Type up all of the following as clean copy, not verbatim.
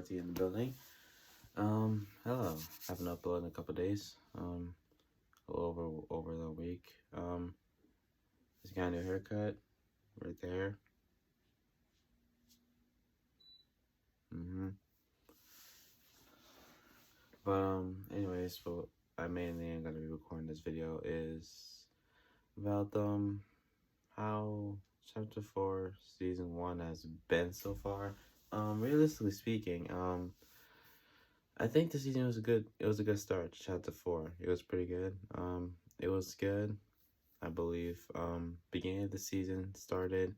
Dorothy in the building. Hello. Haven't uploaded in a couple days. A little over the week. Just got a new haircut right there. But anyways, what I mainly am gonna be recording this video is about how chapter 4 season 1 has been so far. Realistically speaking, I think the season was a good start. Chapter 4, it was pretty good. It was good, I believe. Beginning of the season started.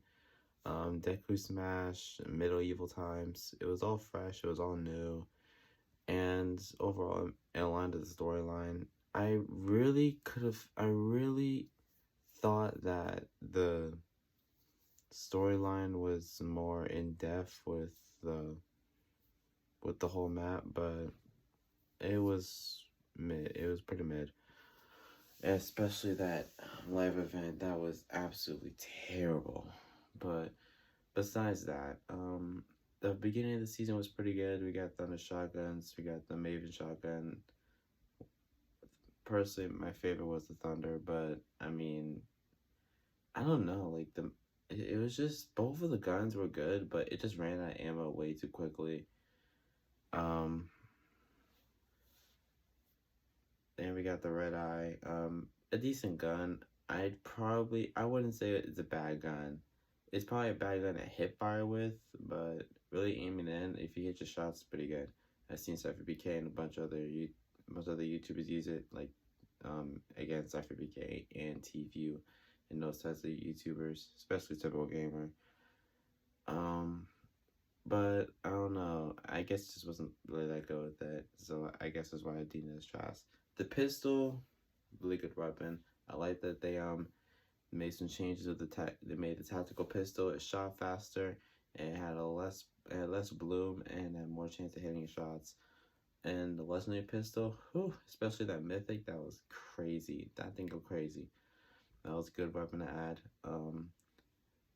Deku Smash, Medieval times. It was all fresh. It was all new, and overall, it aligned to the storyline. I really thought that the storyline was more in depth with the whole map, but it was mid. It was pretty mid. Especially that live event, that was absolutely terrible. But besides that, the beginning of the season was pretty good. We got Thunder Shotguns, we got the Maven Shotgun. Personally, my favorite was the Thunder, but I mean, I don't know, like it was just, both of the guns were good, but it just ran out of ammo way too quickly. Then we got the Red Eye, a decent gun. I wouldn't say it's a bad gun. It's probably a bad gun to hit fire with, but really aiming in, if you hit your shots, it's pretty good. I've seen Cypher BK and a bunch of other YouTubers use it, like against Cypher BK and T-View and those types of YouTubers, especially Typical Gamer. But I don't know. I guess it just wasn't really that good with it, so I guess that's why I deemed it as trash. The pistol, really good weapon. I like that they made some changes with they made the tactical pistol. It shot faster, and it had less bloom, and had more chance of hitting shots. And the legendary pistol, especially that mythic, that was crazy. That thing go crazy. That was a good weapon to add.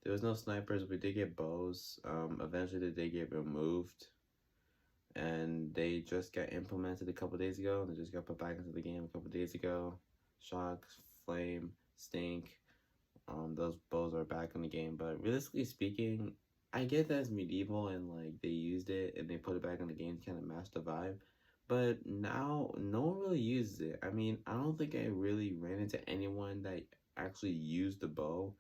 There was no snipers. We did get bows. Eventually they did get removed, and they just got implemented a couple days ago. They just got put back into the game a couple days ago. Shock, Flame, Stink. Those bows are back in the game, but realistically speaking, I get that it's medieval and like they used it and they put it back in the game to kind of match the vibe, but now no one really uses it. I mean, I don't think I really ran into anyone that actually used the bow.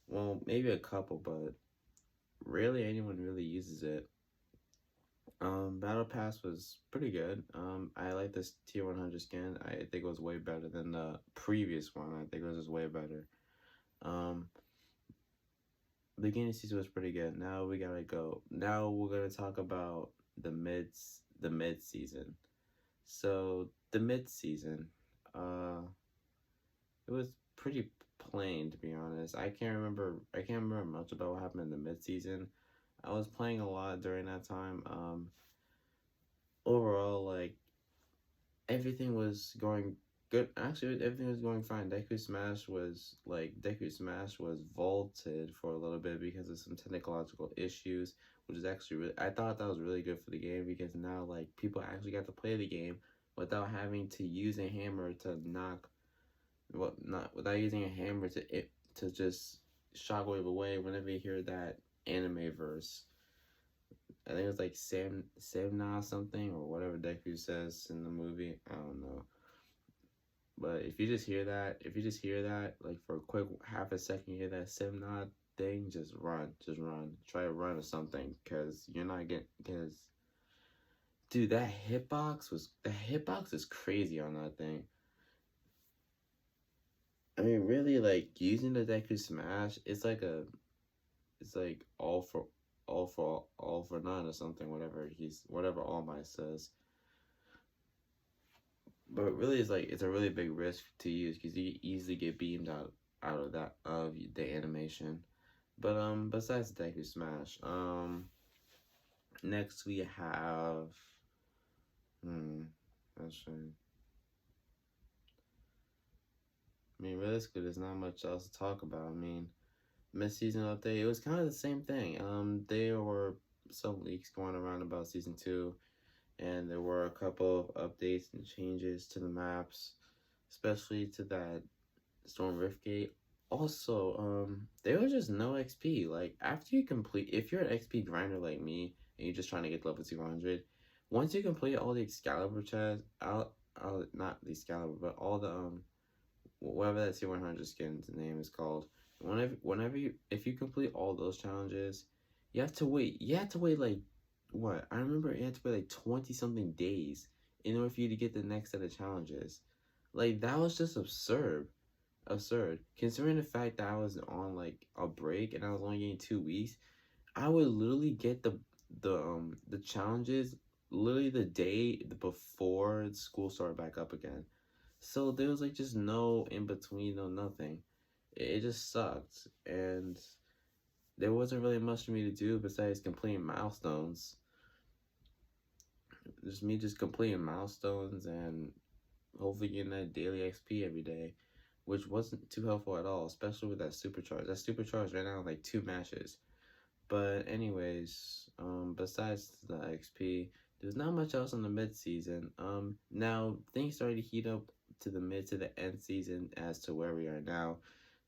Well, maybe a couple, but rarely anyone really uses it. Battle Pass was pretty good. I like this tier 100 skin. I think it was way better than the previous one. I think it was just way better. The beginning season was pretty good. Now we gotta go. Now we're gonna talk about the mid season. So the mid season, it was pretty plain, to be honest. I can't remember much about what happened in the mid season. I was playing a lot during that time. Overall, like, everything was going good. Actually, everything was going fine. Deku Smash was vaulted for a little bit because of some technological issues, which is actually really, I thought that was really good for the game, because now, like, people actually got to play the game without having to use a hammer to knock, without using a hammer to just shockwave away whenever you hear that anime verse. I think it was like Semna something, or whatever Deku says in the movie. I don't know. But if you just hear that, like for a quick half a second, you hear that Semna thing, just run. Try to run or something, because you're not because dude, the hitbox is crazy on that thing. I mean, really, like, using the Deku Smash, it's like all for none or something, whatever All Might says. But really, it's a really big risk to use, because you easily get beamed out of the animation. But besides Deku Smash, next we have that's right. I mean, realistically, there's not much else to talk about. I mean, mid-season update, it was kind of the same thing. They were some leaks going around about season 2, and there were a couple of updates and changes to the maps, especially to that Storm Riftgate. Also, there was just no XP. Like, after you complete, if you're an XP grinder like me and you're just trying to get level 200, once you complete all the Excalibur chests, I'll not the Excalibur, but all the whatever that C100 skin's name is called. Whenever you, if you complete all those challenges, you have to wait. You have to wait like what? I remember you had to wait like 20 something days in order for you to get the next set of challenges. Like, that was just absurd. Considering the fact that I was on like a break and I was only getting 2 weeks, I would literally get the challenges literally the day before school started back up again. So there was like just no in between, no nothing. It just sucked, and there wasn't really much for me to do besides completing milestones. Just me just completing milestones and hopefully getting that daily XP every day, which wasn't too helpful at all, especially with that supercharge. That supercharge right now like 2 matches. But anyways, besides the XP, there's not much else in the mid season. Now things started to heat up to the mid to the end season as to where we are now.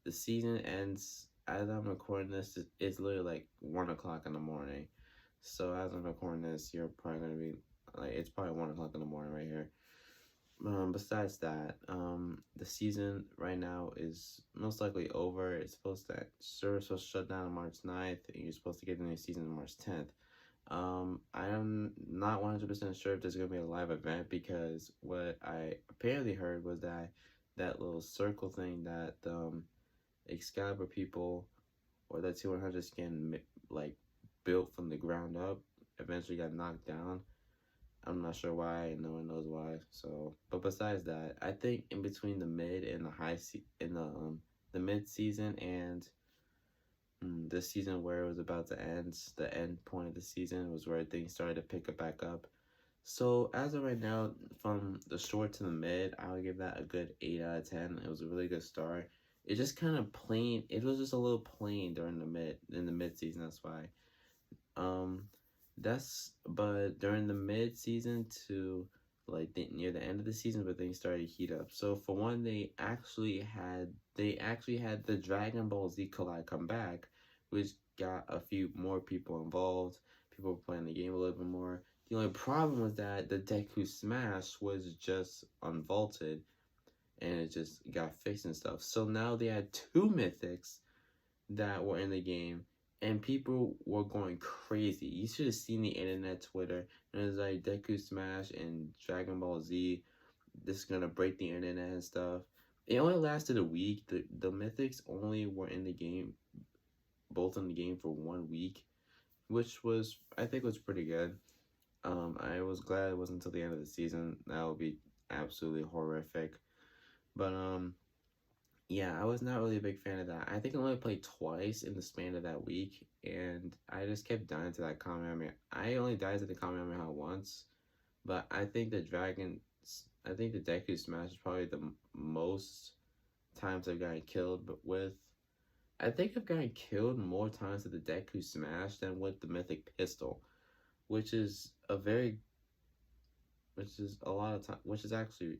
The season ends as I'm recording this. It's literally like 1 o'clock in the morning. So as I'm recording this, you're probably gonna be like it's probably 1 o'clock in the morning right here. Besides that, the season right now is most likely over. It's supposed to service was shut down on March 9th, and you're supposed to get a new season on March 10th. I am not 100% sure if there's gonna be a live event because what I apparently heard was that that little circle thing that Excalibur people or that 200 skin like built from the ground up eventually got knocked down. I'm not sure why, no one knows why. So, but besides that, I think in between the mid and the in the mid season and the season where it was about to end, the end point of the season was where things started to pick up back up. So as of right now, from the short to the mid, I would give that a good 8 out of 10. It was a really good start. It just kind of plain. It was just a little plain during the mid season. That's why. Um, but during the mid season to like near the end of the season, where things started to heat up. So for one, they actually had the Dragon Ball Z collide come back, which got a few more people involved. People were playing the game a little bit more. The only problem was that the Deku Smash was just unvaulted, and it just got fixed and stuff. So now they had 2 mythics that were in the game, and people were going crazy. You should have seen the internet, Twitter. And it was like Deku Smash and Dragon Ball Z. This is gonna break the internet and stuff. It only lasted a week. The mythics only were in the game, both in the game for 1 week, which was I think was pretty good. I was glad it wasn't until the end of the season. That would be absolutely horrific. But yeah, I was not really a big fan of that. I think I only played twice in the span of that week, and I just kept dying to that Kamehameha. I only died to the Kamehameha once, but I think the Deku Smash is probably the most times I've gotten killed, but with. I think I've gotten killed more times with the Deku Smash than with the Mythic Pistol, which is a lot of time, which is actually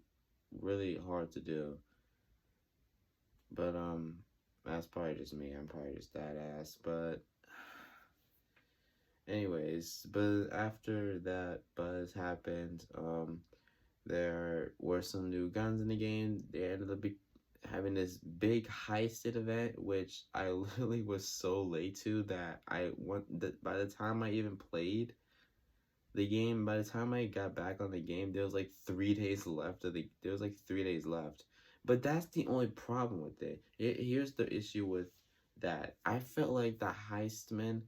really hard to do. But that's probably just me. I'm probably just that ass. But anyways, but after that buzz happened, there were some new guns in the game. They ended up having this big heisted event, which I literally was so late to that by the time I even played the game, by the time I got back on the game, there was like 3 days left there was like 3 days left. But that's the only problem with it. Here's the issue with that. I felt like the Heistman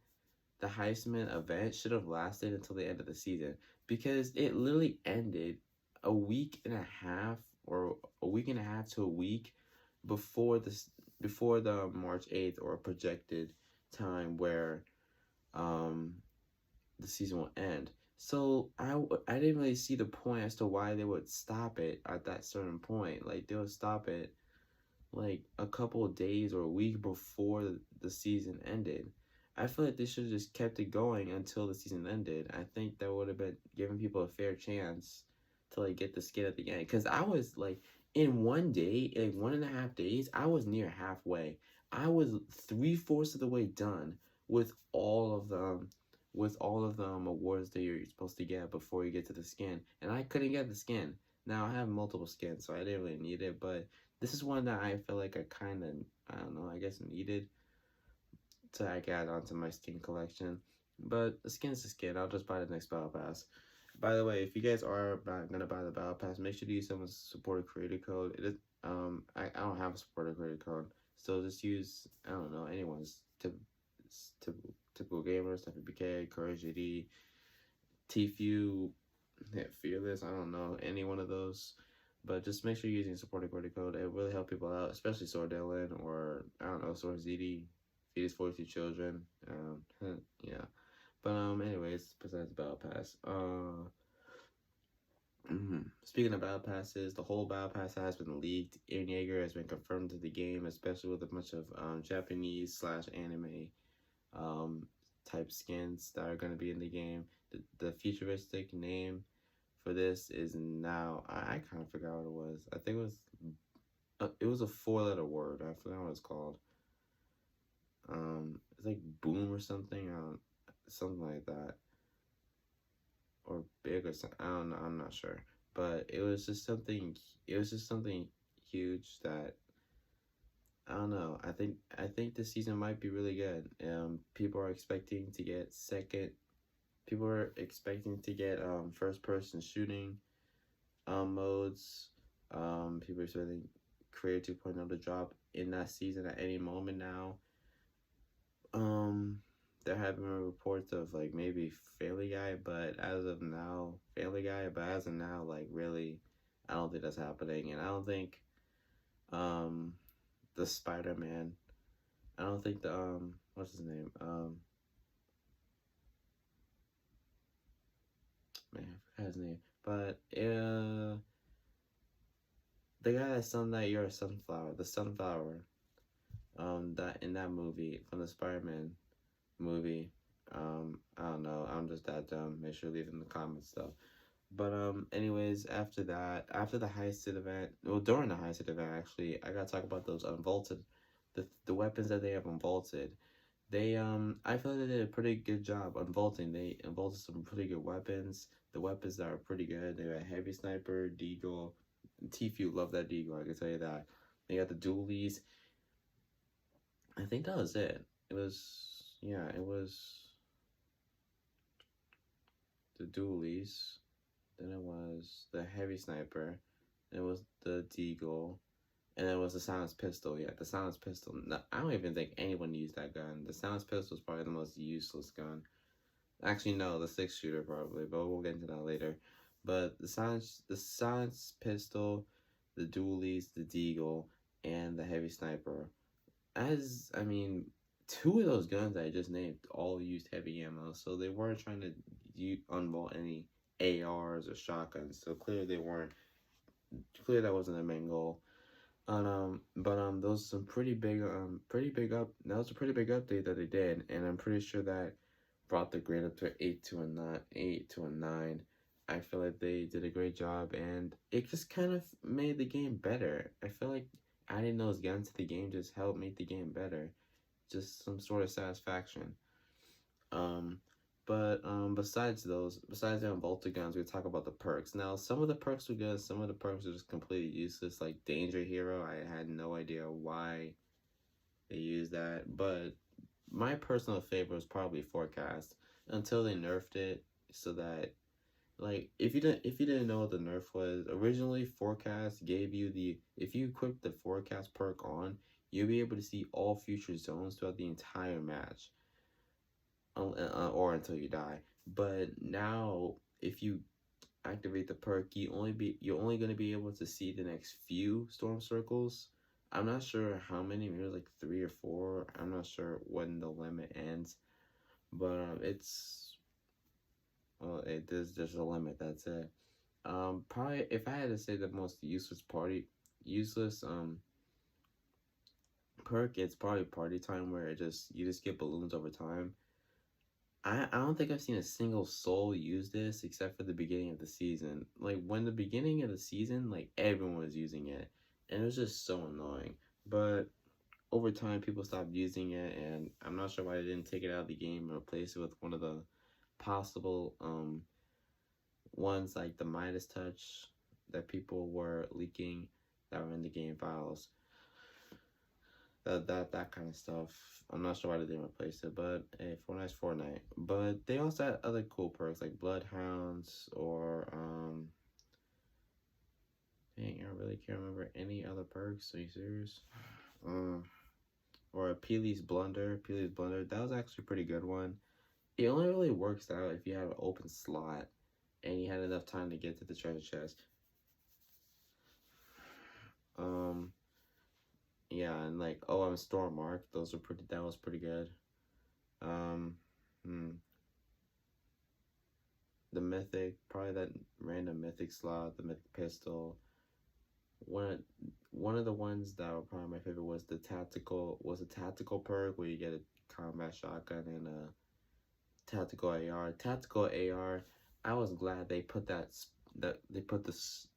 event should have lasted until the end of the season, because it literally ended a week and a half or a week and a half to a week before the March 8th or projected time where the season will end. So I didn't really see the point as to why they would stop it at that certain point. Like, they would stop it like a couple of days or a week before the season ended. I feel like they should have just kept it going until the season ended. I think that would have been giving people a fair chance to like get the skin at the end. Cause I was like in one day, like 1.5 days, I was near halfway. I was 3/4 of the way done with all of them, awards that you're supposed to get before you get to the skin, and I couldn't get the skin. Now I have multiple skins, so I didn't really need it, but this is one that I feel like I kind of, I don't know, I guess needed to like add on to my skin collection. But the skin's a skin. I'll just buy the next battle pass. By the way, if you guys are gonna buy the battle pass, make sure to use someone's supporter creator code. It is I don't have a supporter creator code, so just use, I don't know, anyone's typical gamers, WBK, Courage GD, Tfu, yeah, Fearless. I don't know any one of those. But just make sure you're using supporter creator code. It will really help people out, especially Sword Dylan or I don't know, Sword ZD, feed his 42 children. Yeah. But anyways, besides Battle Pass, speaking of Battle Passes, the whole Battle Pass has been leaked. Eren Yeager has been confirmed to the game, especially with a bunch of Japanese slash anime type skins that are going to be in the game. The futuristic name for this is now, I kind of forgot what it was. I think it was a 4-letter word. I forgot what it's called. It's like boom or something. Something like that, or big or something. I don't know. I'm not sure, but it was just something. It was just something huge that I don't know. I think this season might be really good. People are expecting to get second. People are expecting to get first person shooting modes. People are expecting Creator 2.0 to drop in that season at any moment now. There have been reports of like maybe Family Guy, but as of now, like really, I don't think that's happening, and I don't think, the Spider-Man. I don't think the what's his name? Man, I forgot his name, but the guy that sung that "You're a Sunflower," the Sunflower, that in that movie from the Spider-Man movie. I don't know. I'm just that dumb. Make sure to leave in the comments though. But anyways, after that, after the heisted event, well, during the heisted event, actually, I gotta talk about those unvaulted, the weapons that they have unvaulted. They I feel like they did a pretty good job unvaulting. They unvaulted some pretty good weapons. The weapons that are pretty good. They got heavy sniper, deagle. Tfu love that deagle. I can tell you that. They got the dualies. I think that was it. It was, yeah, it was the dualies. Then it was the heavy sniper. It was the deagle. And it was the silenced pistol. Yeah, the silenced pistol. No, I don't even think anyone used that gun. The silenced pistol is probably the most useless gun. Actually, no, the 6-shooter probably, but we'll get into that later. But the silenced pistol, the dualies, the deagle, and the heavy sniper. I mean, 2 of those guns I just named all used heavy ammo, so they weren't trying to unvault any ARs or shotguns. So clearly they weren't. Clearly that wasn't their main goal. But those are some pretty big up. That was a pretty big update that they did, and I'm pretty sure that brought the grade up to 8 to a 9. I feel like they did a great job, and it just kind of made the game better. I feel like adding those guns to the game just helped make the game better, just some sort of satisfaction. Um, but besides the unbolted guns, we talk about the perks. Now, some of the perks were good, some of the perks are just completely useless. Like Danger Hero, I had no idea why they used that, but my personal favorite was probably Forecast until they nerfed it, so that, like, if you didn't know what the nerf was, originally Forecast gave you the, if you equip the Forecast perk on, you'll be able to see all future zones throughout the entire match, or until you die. But now, if you activate the perk, you're only gonna be able to see the next few storm circles. I'm not sure how many, maybe like 3 or 4. I'm not sure when the limit ends, but it's, well, there's a limit. That's it. Probably if I had to say the most useless perk, it's probably party time where you just get balloons over time. I don't think I've seen a single soul use this except for the beginning of the season. Like when the beginning of the season, like everyone was using it, and it was just so annoying. But over time, people stopped using it, and I'm not sure why they didn't take it out of the game and replace it with one of the possible ones like the Midas touch that people were leaking that were in the game files. That kind of stuff. I'm not sure why they didn't replace it, but hey, Fortnite's Fortnite. But they also had other cool perks like Bloodhounds or dang, I really can't remember any other perks. Are you serious? Or a Plz Blunder. Plz Blunder. That was actually a pretty good one. It only really works out if you have an open slot and you had enough time to get to the treasure chest. Yeah, and like, oh, I'm Storm Mark. Those were pretty. That was pretty good. The mythic, probably that random mythic slot, the mythic pistol. One of the ones that were probably my favorite was the tactical. Was a tactical perk where you get a combat shotgun and a tactical AR. Tactical AR. I was glad they put that they put this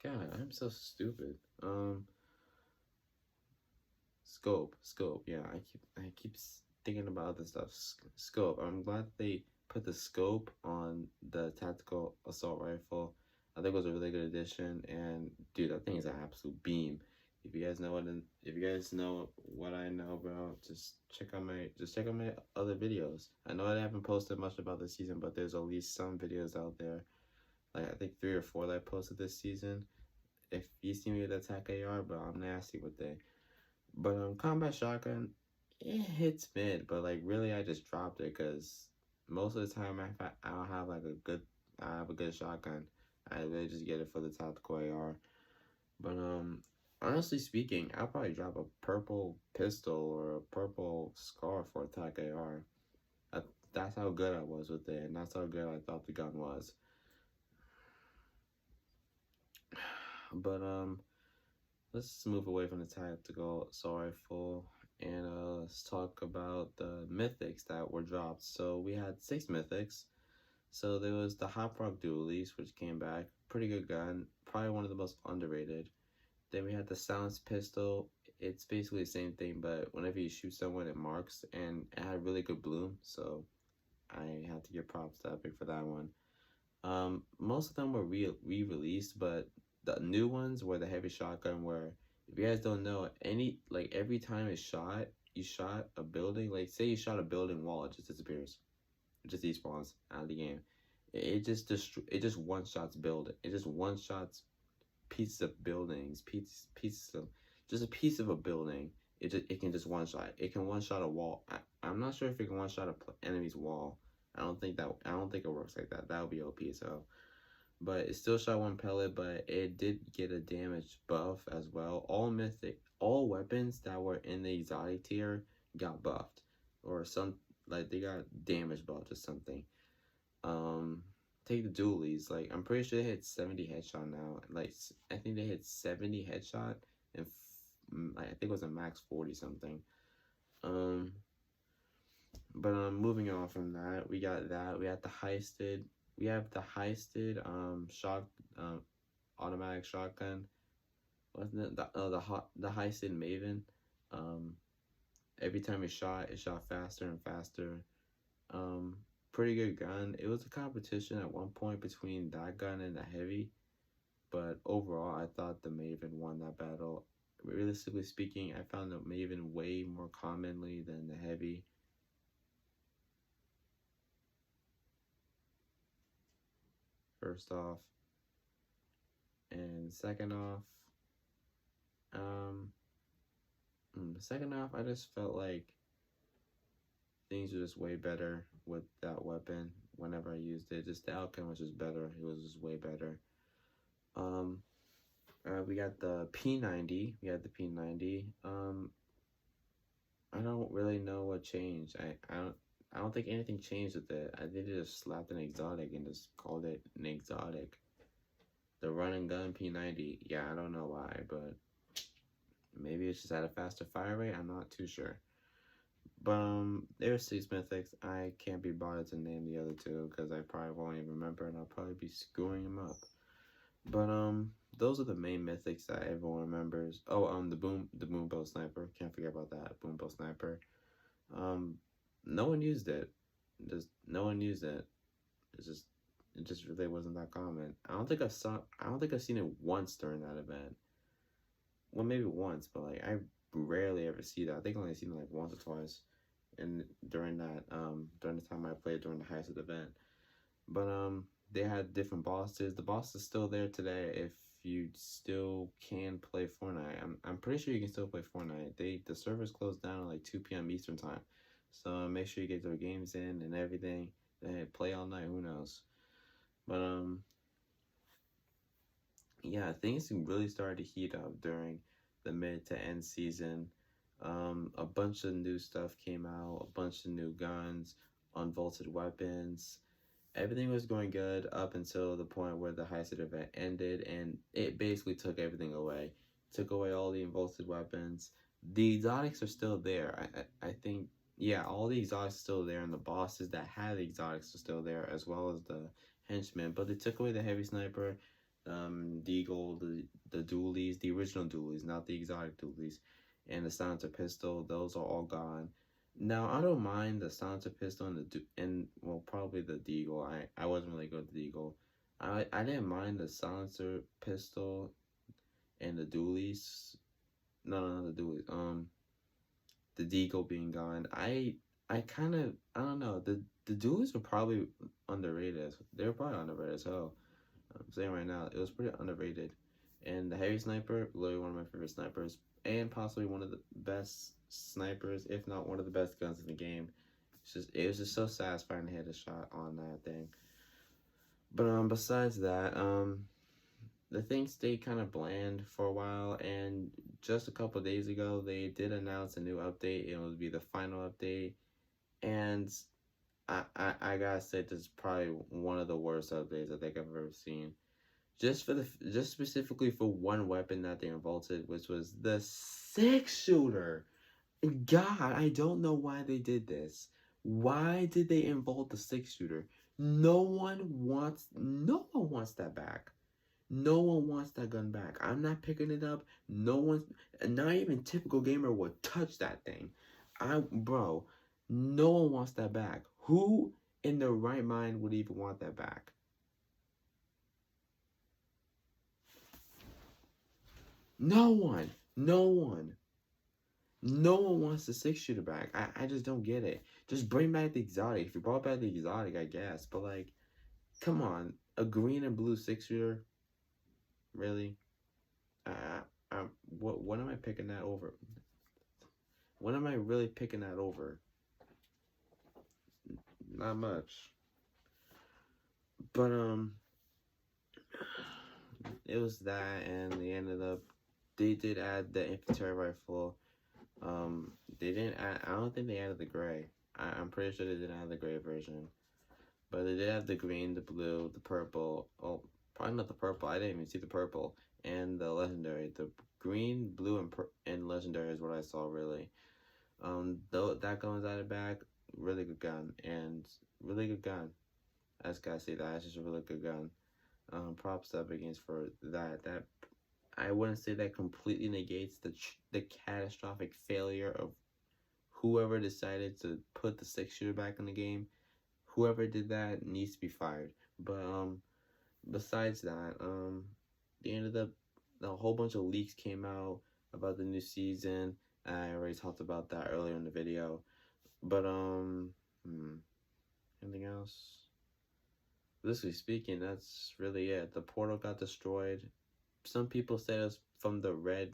God, I'm so stupid. Scope. Yeah, I keep thinking about other stuff. Scope. I'm glad they put the scope on the tactical assault rifle. I think it was a really good addition. And dude, that thing is an absolute beam. If you guys know what I know about, just check out my other videos. I know I haven't posted much about this season, but there's at least some videos out there. Like I think 3 or 4 that I posted this season. If you see me with attack AR, but I'm nasty with it. But combat shotgun, it hits mid, but like really I just dropped it because most of the time I don't have like I have a good shotgun. I really just get it for the tactical AR. But honestly speaking, I'll probably drop a purple pistol or a purple scar for attack AR. That's how good I was with it, and that's how good I thought the gun was. But let's move away from the tactical assault rifle and let's talk about the mythics that were dropped. So we had 6 mythics. So there was the Hot Rock Dualies, which came back, pretty good gun, probably one of the most underrated. Then we had the Silenced Pistol. It's basically the same thing, but whenever you shoot someone, it marks, and it had really good bloom. So I had to give props to Epic for that one. Most of them were re-released, but the new ones were the heavy shotgun. Where if you guys don't know, every time you shot a building. Like say you shot a building wall, it just disappears. It just despawns out of the game. It just one shots build. It just one shots pieces of buildings, pieces of just a piece of a building. It can just one shot. It can one shot a wall. I'm not sure if it can one shot a enemy's wall. I don't think it works like that. That would be OP so. But it still shot 1 pellet, but it did get a damage buff as well. All weapons that were in the exotic tier got buffed, or some like they got damage buffed or something. Take the dualies. Like I'm pretty sure they hit 70 headshot now. Like I think they hit 70 headshot, and I think it was a max 40 something. But moving on from that, we got that. We have the heisted automatic shotgun. Wasn't it the heisted Maven? Every time it shot faster and faster. Pretty good gun. It was a competition at one point between that gun and the heavy, but overall I thought the Maven won that battle. Realistically speaking, I found the Maven way more commonly than the heavy. First off, and second off, I just felt like things were just way better with that weapon whenever I used it. Just the outcome was just better. It was just way better. We got the P90. I don't really know what changed. I don't think anything changed with it. I think they just slapped an exotic and just called it an exotic. The run and gun P90. Yeah, I don't know why, but maybe it's just at a faster fire rate. I'm not too sure. But there's 6 mythics. I can't be bothered to name the other two because I probably won't even remember, and I'll probably be screwing them up. But those are the main mythics that everyone remembers. Oh, the boom bow sniper. Can't forget about that boom bow sniper. No one used it. Just no one used it. It's just it just really wasn't that common. I don't think I've seen it once during that event. Well, maybe once, but like I rarely ever see that. I think I only seen it like once or twice, and during the time I played during the heist event. But they had different bosses. The boss is still there today if you still can play Fortnite. I'm pretty sure you can still play Fortnite. The servers closed down at like 2 p.m. Eastern time. So make sure you get their games in and everything. They play all night, who knows. But yeah, things really started to heat up during the mid to end season. A bunch of new stuff came out, a bunch of new guns, unvaulted weapons. Everything was going good up until the point where the heisted event ended, and it basically took everything away. Took away all the unvaulted weapons. The exotics are still there. I think, yeah, all the exotics are still there, and the bosses that had the exotics are still there, as well as the henchmen. But they took away the heavy sniper, deagle, the dualies, the original dualies, not the exotic dualies, and the silencer pistol. Those are all gone. Now I don't mind the silencer pistol and well, probably the deagle. I wasn't really good with the deagle. I didn't mind the silencer pistol and the dualies. No, the dualies. The deagle being gone. I kind of, I don't know. The dualies were probably underrated. They were probably underrated as hell. I'm saying right now, it was pretty underrated. And the heavy sniper, literally one of my favorite snipers, and possibly one of the best snipers, if not one of the best guns in the game. It was just so satisfying to hit a shot on that thing. But besides that, the thing stayed kind of bland for a while, and just a couple days ago, they did announce a new update. It would be the final update, and I gotta say, this is probably one of the worst updates I think I've ever seen. Just specifically for one weapon that they involted, which was the 6-shooter. God, I don't know why they did this. Why did they involt the 6-shooter? No one wants that back. No one wants that gun back. I'm not picking it up. No one's, not even typical gamer would touch that thing. Bro, no one wants that back. Who in their right mind would even want that back? No one. No one. No one wants the 6-shooter back. I just don't get it. Just bring back the exotic. If you brought back the exotic, I guess. But like, come on. A green and blue 6-shooter? Really? What am I picking that over? When am I really picking that over? Not much. But it was that, and they did add the infantry rifle. They didn't add, I don't think they added the gray. I'm pretty sure they didn't add the gray version. But they did have the green, the blue, the purple. Oh, probably not the purple. I didn't even see the purple. And the legendary. The green, blue, and legendary is what I saw, really. Though that gun was added back, really good gun. And really good gun. I just gotta say that. It's just a really good gun. Props up against for that. I wouldn't say that completely negates the catastrophic failure of whoever decided to put the 6-shooter back in the game. Whoever did that needs to be fired. But besides that, they ended up, a whole bunch of leaks came out about the new season. I already talked about that earlier in the video. But anything else? Loosely speaking, that's really it. The portal got destroyed. Some people said it was from the red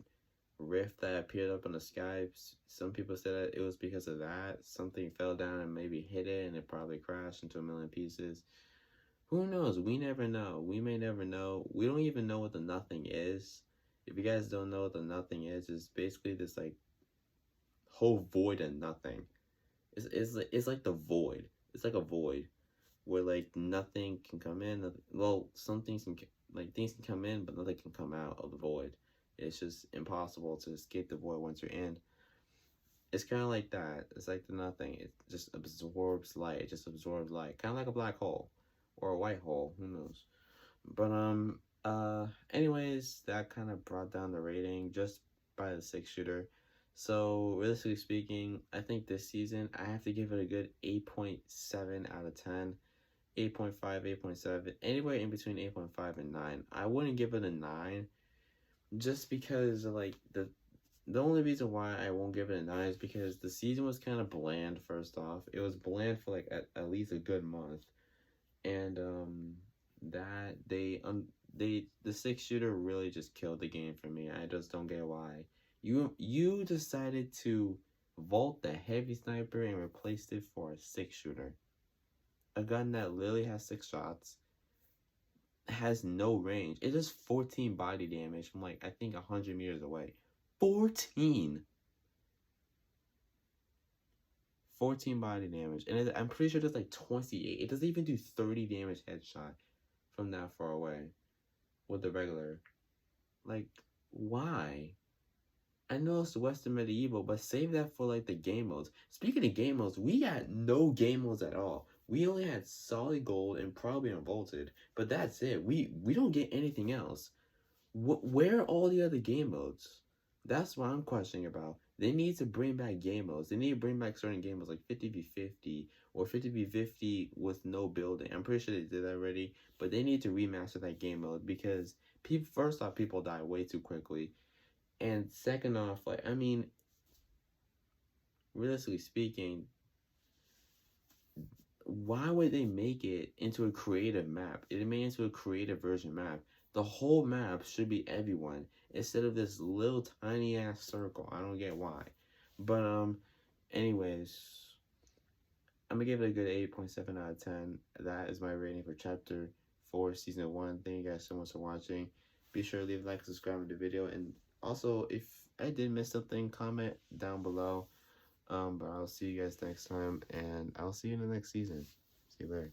rift that appeared up in the sky. Some people said that it was because of that. Something fell down and maybe hit it, and it probably crashed into a million pieces. Who knows? We never know. We may never know. We don't even know what the nothing is. If you guys don't know what the nothing is, it's basically this like whole void and nothing. It's like the void. It's like a void where like nothing can come in. Well, some things can. like things can come in, but nothing can come out of the void. It's just impossible to escape the void once you're in. It's kind of like that. It's like the nothing. It just absorbs light. It just absorbs light, kind of like a black hole or a white hole. Who knows? But anyways, that kind of brought down the rating just by the six shooter. So realistically speaking, I think this season I have to give it a good 8.7 out of 10. 8.5, 8.7, anywhere in between 8.5 and 9. I wouldn't give it a 9 just because like the only reason why I won't give it a 9 is because the season was kind of bland. First off, it was bland for like at least a good month, and that they the six shooter really just killed the game for me. I just don't get why you decided to vault the heavy sniper and replaced it for a six shooter, a gun that literally has 6 shots, has no range. It does 14 body damage from like I think 100 meters away. 14. 14 body damage, and I'm pretty sure it does like 28. It doesn't even do 30 damage headshot from that far away with the regular. Like, why? I know it's Western Medieval, but save that for like the game modes. Speaking of game modes, we got no game modes at all. We only had solid gold and probably unvaulted, but that's it. We don't get anything else. Where are all the other game modes? That's what I'm questioning about. They need to bring back game modes. They need to bring back certain game modes like 50v50 or 50v50 with no building. I'm pretty sure they did that already, but they need to remaster that game mode because people, first off, people die way too quickly. And second off, like, I mean, realistically speaking, why would they make it into a creative map? It made it into a creative version map. The whole map should be everyone instead of this little tiny ass circle. I don't get why. But anyways, I'm gonna give it a good 8.7 out of 10. That is my rating for chapter 4, season 1. Thank you guys so much for watching. Be sure to leave a like, subscribe to the video, and also if I did miss something, comment down below. But I'll see you guys next time, and I'll see you in the next season. See you later.